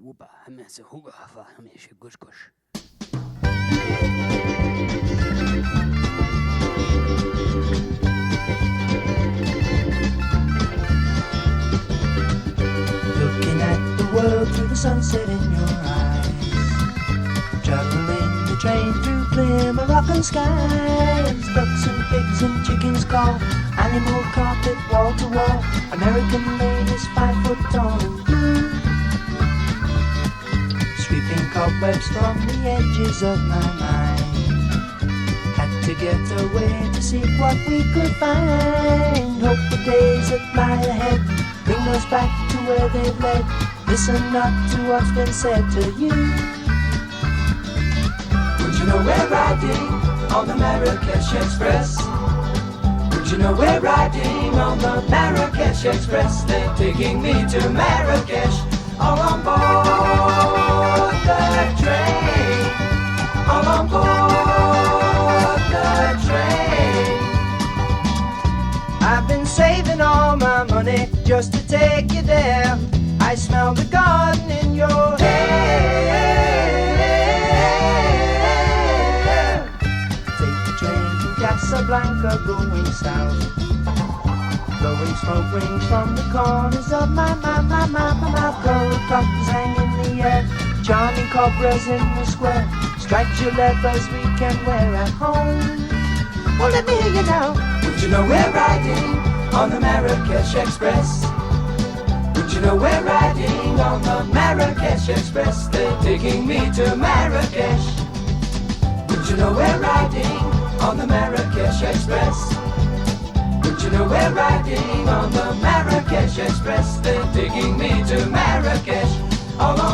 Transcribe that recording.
وبا همسه هوغا هفا همشه گوش گوش. Looking at the world through the sunset in your eyes, traveling the train through clear Moroccan skies. Ducks and pigs and chickens call, animal carpet wall to wall, American ladies 5 foot tall and blue, sweeping cobwebs from the edges of my mind. Had to get away to see what we could find. Hope the days that lie ahead bring us back to where they've led. Listen not to what's been said to you. Would you know we're riding on the Marrakesh Express? Would you know we're riding on the Marrakesh Express? They're taking me to Marrakesh, all on board the train, all on board the train. I've been saving all my money just to take you there. I smell the garden in your hair. Take the train from Casablanca going south, blowing smoke rings from the corners of my mouth. Gold buttons hang in the air, charming cobras in the square, striped leathers we can wear at home. Well, let me hear you now. Would you know we're riding on the Marrakesh Express? Would you know we're riding on the Marrakesh Express? They're taking me to Marrakesh. Would you know we're riding on the Marrakesh Express? Would you know we're riding on the Marrakesh Express? They're taking me to Marrakesh, all on